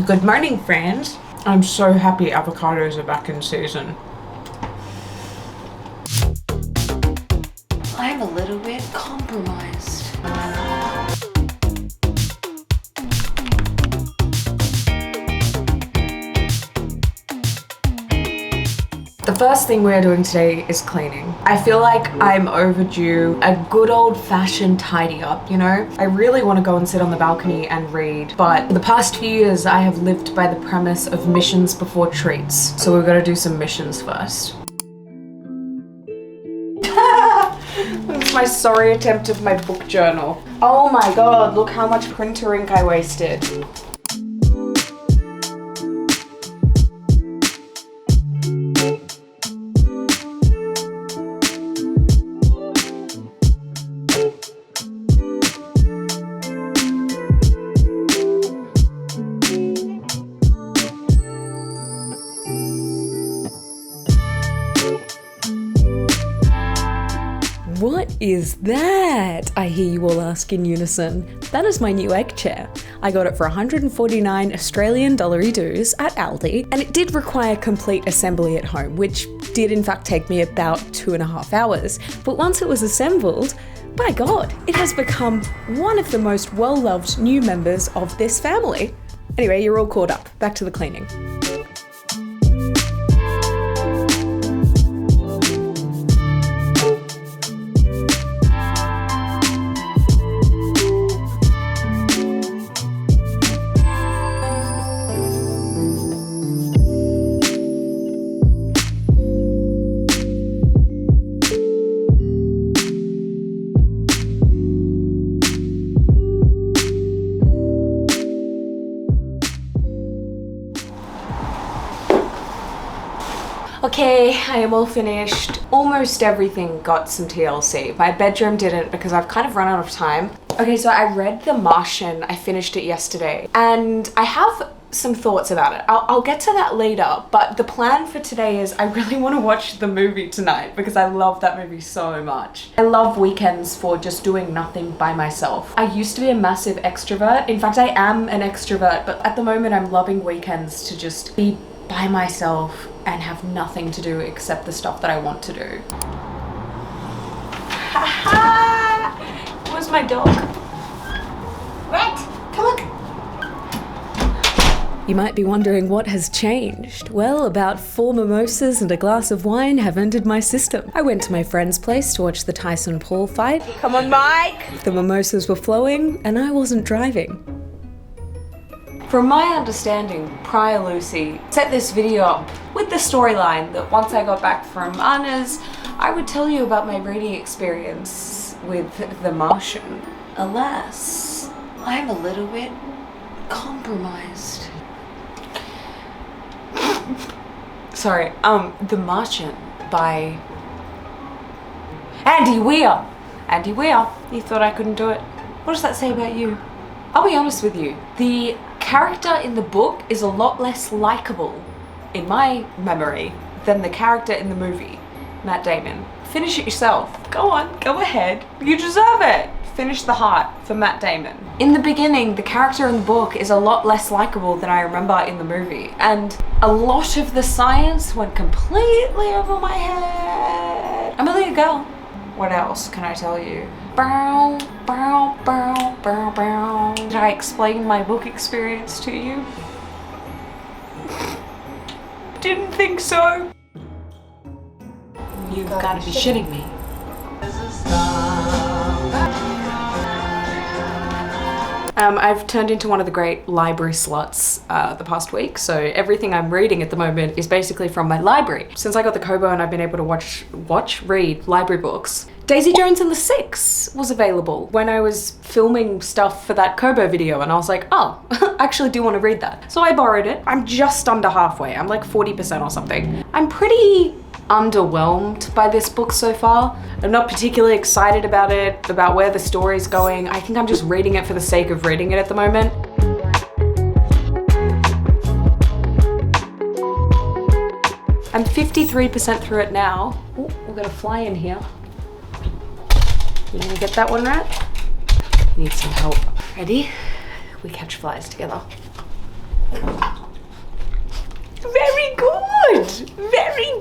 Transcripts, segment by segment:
Good morning, friends. I'm so happy avocados are back in season. I'm a little bit compromised. The first thing we're doing today is cleaning. I feel like I'm overdue a good old-fashioned tidy up, you know? I really want to go and sit on the balcony and read, but for the past few years I have lived by the premise of missions before treats. So we've got to do some missions first. That's my sorry attempt of my book journal. Oh my god, look how much printer ink I wasted. What is that? I hear you all ask in unison. That is my new egg chair. I got it for 149 Australian dollary-doos at Aldi, and it did require complete assembly at home, which did in fact take me about 2.5 hours. But once it was assembled, by God, it has become one of the most well-loved new members of this family. Anyway, you're all caught up. Back to the cleaning. Okay, I am all finished. Almost everything got some TLC. My bedroom didn't because I've kind of run out of time. Okay, so I read The Martian. I finished it yesterday and I have some thoughts about it. I'll get to that later, but the plan for today is I really want to watch the movie tonight because I love that movie so much. I love weekends for just doing nothing by myself. I used to be a massive extrovert. In fact, I am an extrovert, but at the moment I'm loving weekends to just be by myself and have nothing to do except the stuff that I want to do. Haha! Where's my dog? Rat, come look. You might be wondering what has changed. Well, about 4 mimosas and a glass of wine have entered my system. I went to my friend's place to watch the Tyson Paul fight. Come on, Mike! The mimosas were flowing and I wasn't driving. From my understanding, Prior Lucy set this video up with the storyline that once I got back from Anna's, I would tell you about my reading experience with The Martian. Alas, I'm a little bit compromised. Sorry, The Martian by Andy Weir. Andy Weir, you thought I couldn't do it. What does that say about you? I'll be honest with you, the character in the book is a lot less likable, in my memory, than the character in the movie, Matt Damon. Finish it yourself. Go on, go ahead. You deserve it. Finish the heart for Matt Damon. In the beginning, the character in the book is a lot less likable than I remember in the movie, and a lot of the science went completely over my head. I'm a little girl. What else can I tell you? Bow, bow, bow, bow, bow. Did I explain my book experience to you? Didn't think so. You've got to be shitting me. I've turned into one of the great library sluts the past week, so everything I'm reading at the moment is basically from my library. Since I got the Kobo and I've been able to read library books, Daisy Jones and the Six was available when I was filming stuff for that Kobo video, and I was like, oh, I actually do want to read that. So I borrowed it. I'm just under halfway. I'm like 40% or something. I'm pretty underwhelmed by this book so far. I'm not particularly excited about it, about where the story's going. I think I'm just reading it for the sake of reading it at the moment. I'm 53% through it now. Oh, we've got a fly in here. You gonna get that one, Rat? Need some help. Ready? We catch flies together.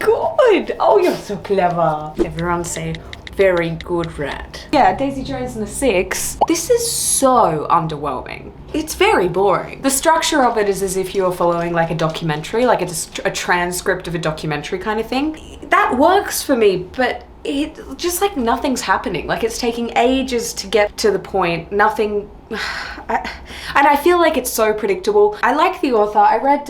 god! Oh, you're so clever. Everyone say, very good, Rat. Yeah, Daisy Jones and the Six. This is so underwhelming. It's very boring. The structure of it is as if you're following like a documentary, like it's a transcript of a documentary kind of thing. That works for me, but it just like nothing's happening. Like it's taking ages to get to the point. Nothing. And I feel like it's so predictable. I like the author. I read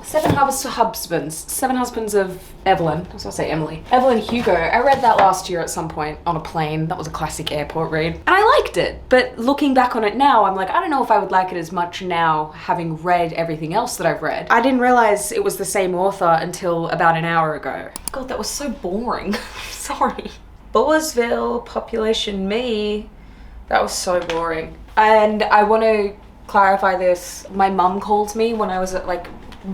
Seven Husbands of Evelyn. I was gonna say Emily. Evelyn Hugo. I read that last year at some point on a plane. That was a classic airport read. And I liked it. But looking back on it now, I'm like, I don't know if I would like it as much now, having read everything else that I've read. I didn't realize it was the same author until about an hour ago. God, that was so boring. Sorry. Bullersville, Population Me. That was so boring. And I want to clarify this. My mum called me when I was at like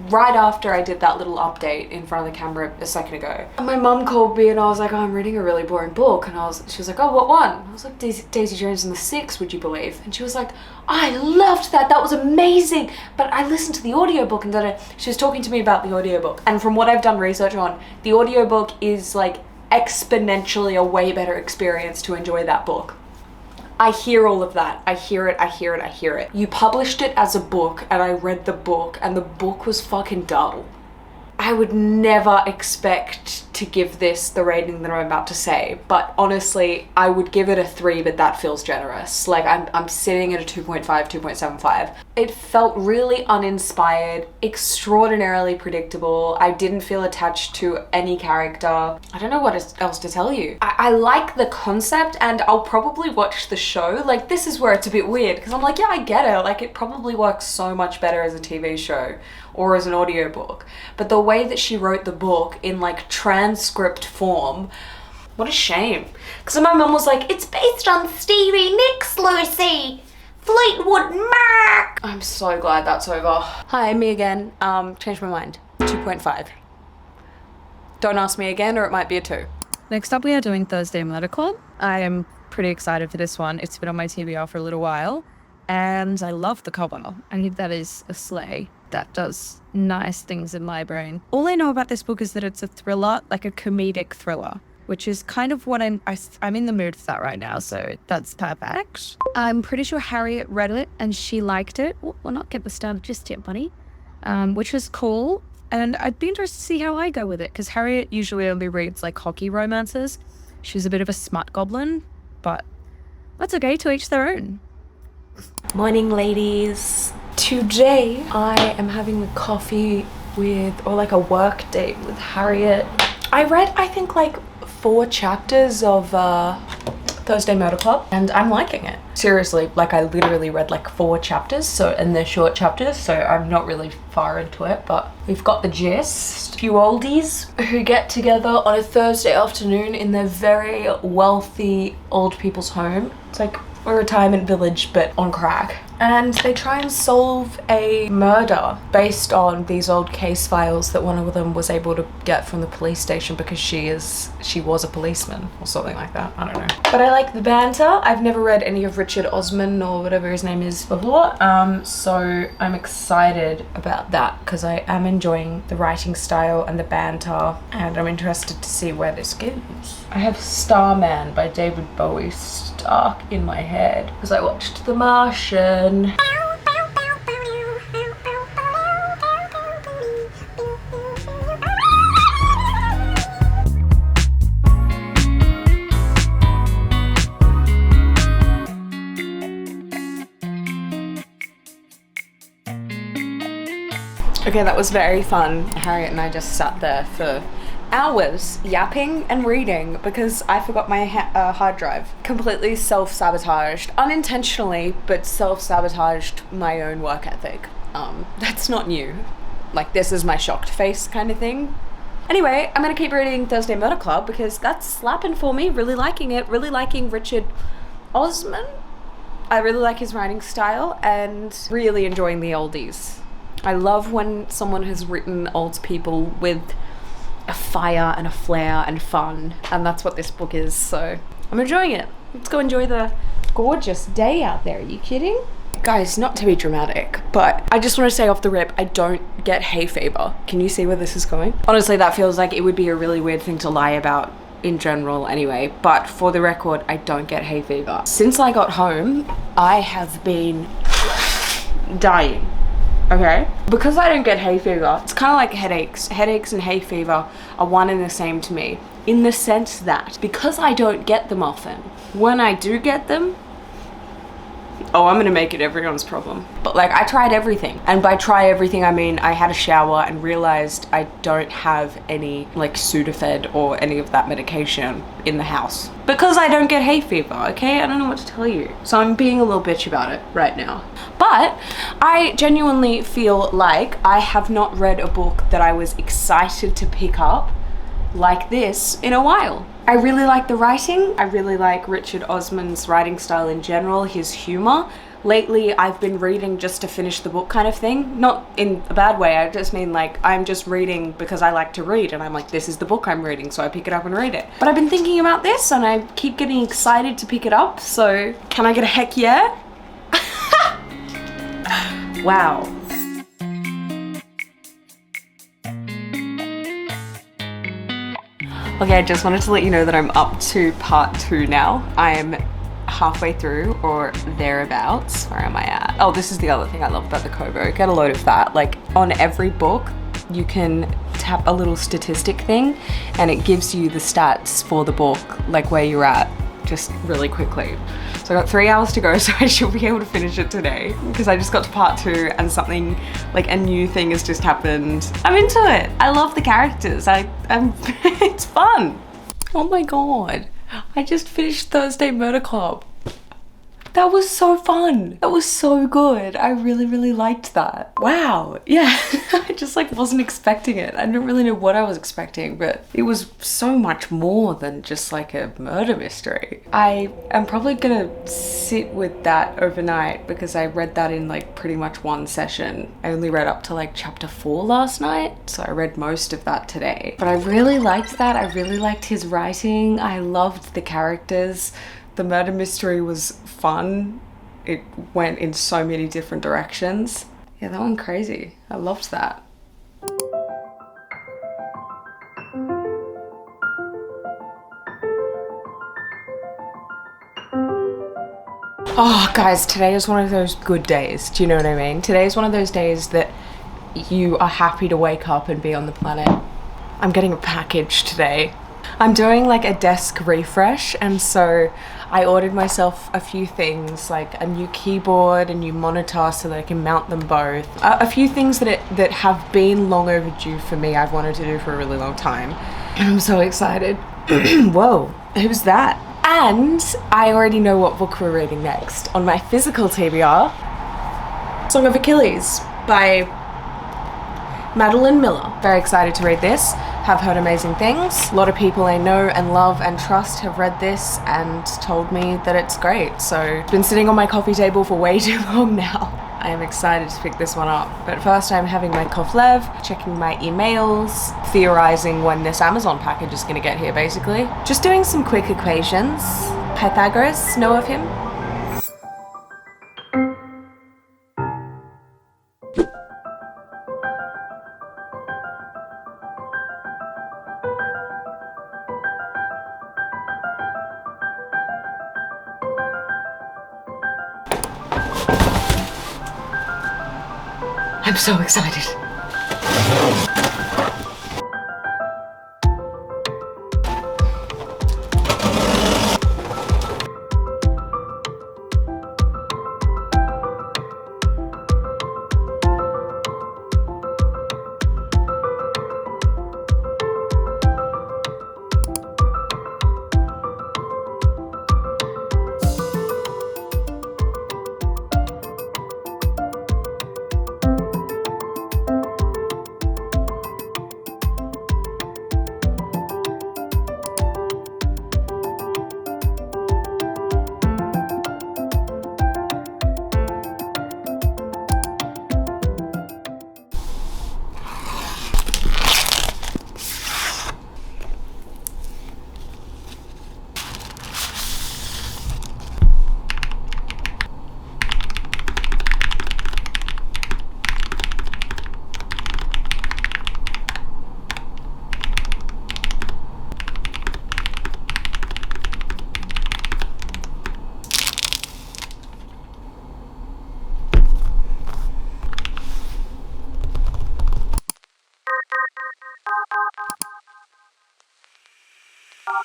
right after I did that little update in front of the camera a second ago. And my mum called me and I was like, oh, I'm reading a really boring book. And she was like, oh, what one? I was like, Daisy Jones and the Six, would you believe? And she was like, I loved that. That was amazing. But I listened to the audiobook and then she was talking to me about the audiobook. And from what I've done research on, the audiobook is like exponentially a way better experience to enjoy that book. I hear all of that. I hear it. You published it as a book and I read the book and the book was fucking dull. I would never expect to give this the rating that I'm about to say, but honestly, I would give it a 3, but that feels generous. Like I'm sitting at a 2.5, 2.75. It felt really uninspired, extraordinarily predictable. I didn't feel attached to any character. I don't know what else to tell you. I like the concept and I'll probably watch the show. Like this is where it's a bit weird because I'm like, yeah, I get it. Like it probably works so much better as a TV show or as an audiobook. But the way that she wrote the book in like transcript form, what a shame. Because my mum was like, it's based on Stevie Nicks, Lucy. Fleetwood Mac. I'm so glad that's over. Hi, me again. Changed my mind. 2.5. Don't ask me again or it might be a 2. Next up, we are doing Thursday Murder Club. I am pretty excited for this one. It's been on my TBR for a little while, and I love the cover. I think that is a sleigh that does nice things in my brain. All I know about this book is that it's a thriller, like a comedic thriller, which is kind of what I'm in the mood for that right now, so that's perfect. I'm pretty sure Harriet read it and she liked it. We'll not get the started just yet, buddy. Which was cool. And I'd be interested to see how I go with it, because Harriet usually only reads like hockey romances. She's a bit of a smut goblin, but that's okay, to each their own. Morning, ladies. Today I am having a coffee with, or like a work date with Harriet. I read, I think like 4 chapters of Thursday Murder Club and I'm liking it. Seriously, like I literally read like 4 chapters, and they're short chapters, so I'm not really far into it, but we've got the gist. A few oldies who get together on a Thursday afternoon in their very wealthy old people's home. It's like a retirement village but on crack. And they try and solve a murder based on these old case files that one of them was able to get from the police station because she was a policeman or something like that. I don't know. But I like the banter. I've never read any of Richard Osman or whatever his name is before. So I'm excited about that because I am enjoying the writing style and the banter, and I'm interested to see where this goes. I have Starman by David Bowie stuck in my head because I watched The Martian. Okay, that was very fun. Harriet and I just sat there for hours yapping and reading because I forgot my hard drive. Completely self-sabotaged, unintentionally, but self-sabotaged my own work ethic. That's not new. Like, this is my shocked face kind of thing. Anyway, I'm gonna keep reading Thursday Murder Club because that's slapping for me. Really liking it. Really liking Richard Osman. I really like his writing style and really enjoying the oldies. I love when someone has written old people with a fire and a flair and fun, and that's what this book is, so I'm enjoying it. Let's go enjoy the gorgeous day out there. Are you kidding? Guys, not to be dramatic, but I just want to say off the rip, I don't get hay fever. Can you see where this is going? Honestly, that feels like it would be a really weird thing to lie about in general anyway, but for the record, I don't get hay fever. Since I got home, I have been dying, okay? Because I don't get hay fever, it's kind of like headaches. Headaches and hay fever are one and the same to me, in the sense that because I don't get them often, when I do get them, oh, I'm gonna make it everyone's problem. But like, I tried everything. And by try everything, I mean I had a shower and realized I don't have any like Sudafed or any of that medication in the house. Because I don't get hay fever, okay? I don't know what to tell you. So I'm being a little bitch about it right now. But I genuinely feel like I have not read a book that I was excited to pick up like this in a while. I really like the writing. I really like Richard Osman's writing style in general, his humor. Lately, I've been reading just to finish the book kind of thing. Not in a bad way, I just mean like I'm just reading because I like to read and I'm like, this is the book I'm reading, so I pick it up and read it. But I've been thinking about this and I keep getting excited to pick it up, so can I get a heck yeah? Wow. Okay, I just wanted to let you know that I'm up to part 2 now. I'm halfway through or thereabouts. Where am I at? Oh, this is the other thing I love about the Kobo. Get a load of that. Like on every book, you can tap a little statistic thing and it gives you the stats for the book, like where you're at, just really quickly. So I got 3 hours to go, so I should be able to finish it today because I just got to part 2 and something like a new thing has just happened. I'm into it. I love the characters. I'm it's fun. Oh my God. I just finished Thursday Murder Club. That was so fun. That was so good. I really, really liked that. Wow. Yeah, I just like wasn't expecting it. I didn't really know what I was expecting, but it was so much more than just like a murder mystery. I am probably gonna sit with that overnight because I read that in like pretty much one session. I only read up to like chapter 4 last night, so I read most of that today. But I really liked that. I really liked his writing. I loved the characters. The murder mystery was fun. It went in so many different directions. Yeah, that one crazy. I loved that. Oh, guys, today is one of those good days. Do you know what I mean? Today is one of those days that you are happy to wake up and be on the planet. I'm getting a package today. I'm doing like a desk refresh, and so I ordered myself a few things, like a new keyboard, a new monitor so that I can mount them both. A few things that have been long overdue for me, I've wanted to do for a really long time. And I'm so excited. Whoa, who's that? And I already know what book we're reading next. On my physical TBR, Song of Achilles by Madeline Miller. Very excited to read this. Have heard amazing things. A lot of people I know and love and trust have read this and told me that it's great. So it's been sitting on my coffee table for way too long now. I am excited to pick this one up. But first I'm having my Koflev, checking my emails, theorizing when this Amazon package is gonna get here basically. Just doing some quick equations. Pythagoras, know of him? I'm so excited.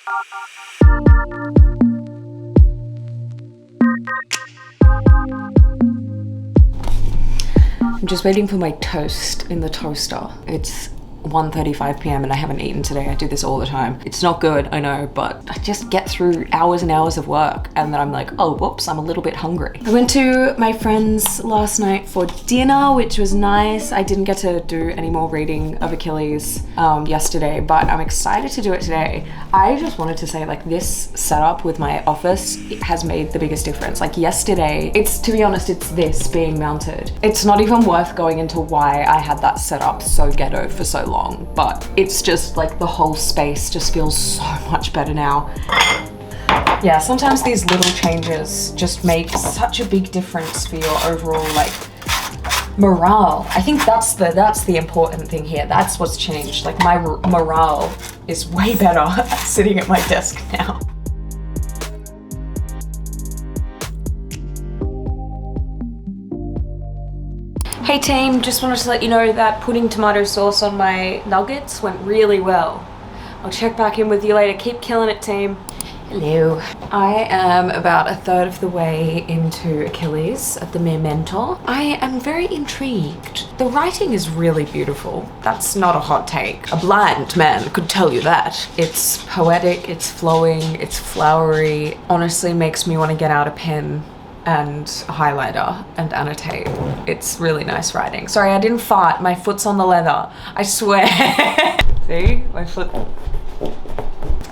I'm just waiting for my toast in the toaster. It's 1:35 p.m. and I haven't eaten today. I do this all the time. It's not good, I know, but I just get through hours and hours of work and then I'm like, oh, whoops, I'm a little bit hungry. I went to my friend's last night for dinner, which was nice. I didn't get to do any more reading of Achilles yesterday, but I'm excited to do it today. I just wanted to say, like, this setup with my office, it has made the biggest difference. Like yesterday, to be honest, it's this being mounted. It's not even worth going into why I had that set up so ghetto for so long, but it's just like the whole space just feels so much better now. Yeah, sometimes these little changes just make such a big difference for your overall like morale. I think that's the important thing here. That's what's changed. Like my morale is way better sitting at my desk now. Hey team, just wanted to let you know that putting tomato sauce on my nuggets went really well. I'll check back in with you later. Keep killing it, team. Hello. I am about a third of the way into Achilles at the Memento. I am very intrigued. The writing is really beautiful. That's not a hot take. A blind man could tell you that. It's poetic, it's flowing, it's flowery. Honestly makes me want to get out a pen and a highlighter and annotate. It's really nice writing. Sorry, I didn't fart. My foot's on the leather. I swear. See? My foot.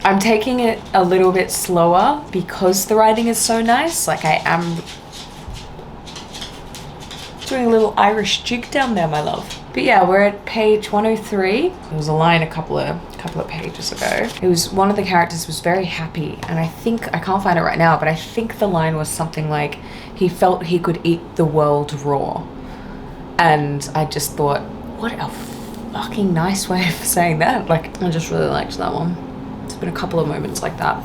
I'm taking it a little bit slower because the writing is so nice. Like I am doing a little Irish jig down there, my love. But yeah, we're at page 103. There was a line a couple of pages ago. It was one of the characters was very happy, and I can't find it right now, but I think the line was something like he felt he could eat the world raw. And I just thought, what a fucking nice way of saying that. Like, I just really liked that one. It's been a couple of moments like that.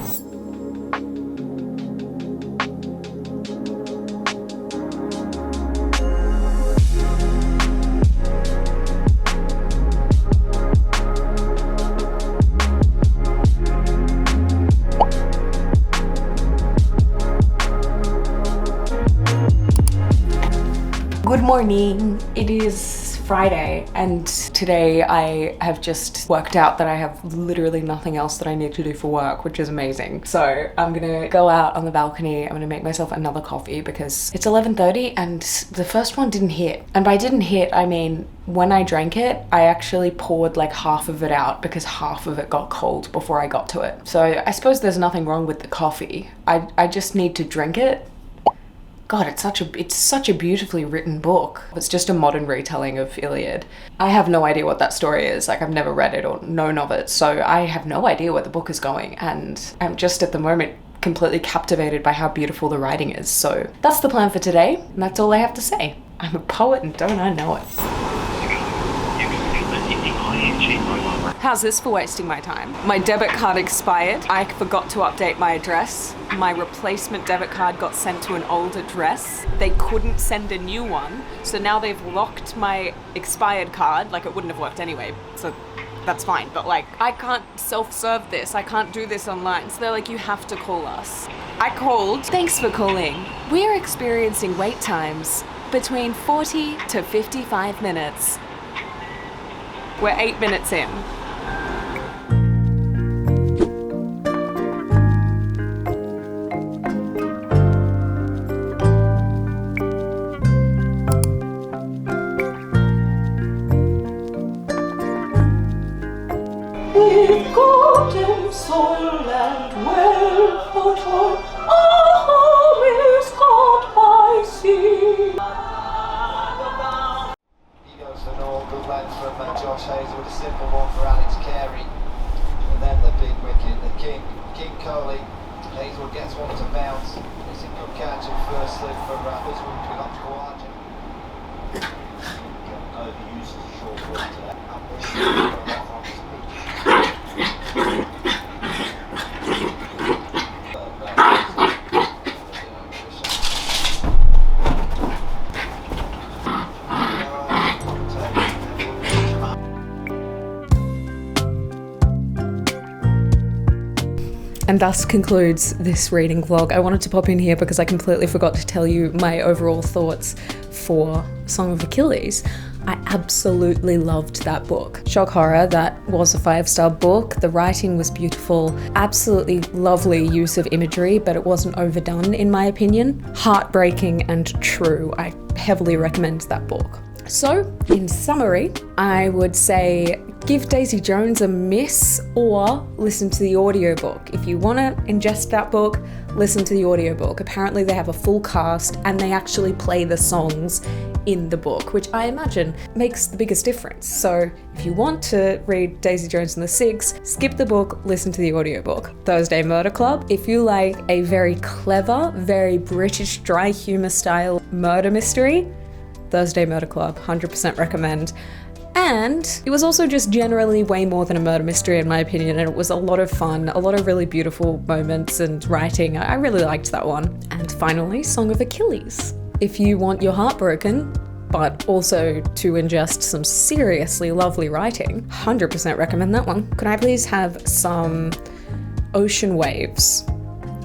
Good morning. It is Friday and today I have just worked out that I have literally nothing else that I need to do for work, which is amazing. So I'm gonna go out on the balcony. I'm gonna make myself another coffee because it's 11:30 and the first one didn't hit. And by didn't hit, I mean when I drank it, I actually poured like half of it out because half of it got cold before I got to it. So I suppose there's nothing wrong with the coffee. I just need to drink it. God, it's such a beautifully written book. It's just a modern retelling of Iliad. I have no idea what that story is. Like, I've never read it or known of it, so I have no idea where the book is going, and I'm just at the moment completely captivated by how beautiful the writing is. So that's the plan for today, and that's all I have to say. I'm a poet and don't I know it. How's this for wasting my time? My debit card expired. I forgot to update my address. My replacement debit card got sent to an old address. They couldn't send a new one, so now they've locked my expired card. Like, it wouldn't have worked anyway, so that's fine. But like, I can't self-serve this. I can't do this online. So they're like, you have to call us. I called. Thanks for calling. We're experiencing wait times between 40 to 55 minutes. We're 8 minutes in. With golden soil and well thought on, our home is called by sea. He goes for an all good length from Josh Hayes with a simple one for Alex Carey. And then the big wicket, the King Coley. Hazelwood gets one to bounce. It's a good catch at first slip from Usman to up to Arjun. Overused short ball to And thus concludes this reading vlog. I wanted to pop in here because I completely forgot to tell you my overall thoughts for Song of Achilles. I absolutely loved that book. Shock horror, that was a 5-star book. The writing was beautiful. Absolutely lovely use of imagery, but it wasn't overdone in my opinion. Heartbreaking and true. I heavily recommend that book. So, in summary, I would say give Daisy Jones a miss or listen to the audiobook. If you want to ingest that book, listen to the audiobook. Apparently they have a full cast and they actually play the songs in the book, which I imagine makes the biggest difference. So if you want to read Daisy Jones and the Six, skip the book, listen to the audiobook. Thursday Murder Club. If you like a very clever, very British dry humour style murder mystery, Thursday Murder Club, 100% recommend. And it was also just generally way more than a murder mystery in my opinion, and it was a lot of fun, a lot of really beautiful moments and writing. I really liked that one. And finally, Song of Achilles. If you want your heart broken, but also to ingest some seriously lovely writing, 100% recommend that one. Could I please have some ocean waves?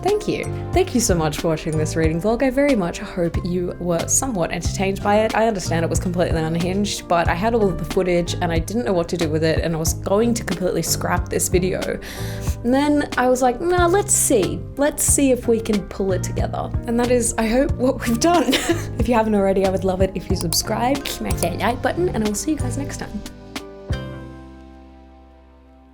Thank you. Thank you so much for watching this reading vlog. I very much hope you were somewhat entertained by it. I understand it was completely unhinged, but I had all of the footage and I didn't know what to do with it, and I was going to completely scrap this video. And then I was like, nah, let's see. Let's see if we can pull it together. And that is, I hope, what we've done. If you haven't already, I would love it if you subscribe, smash that like button, and I will see you guys next time.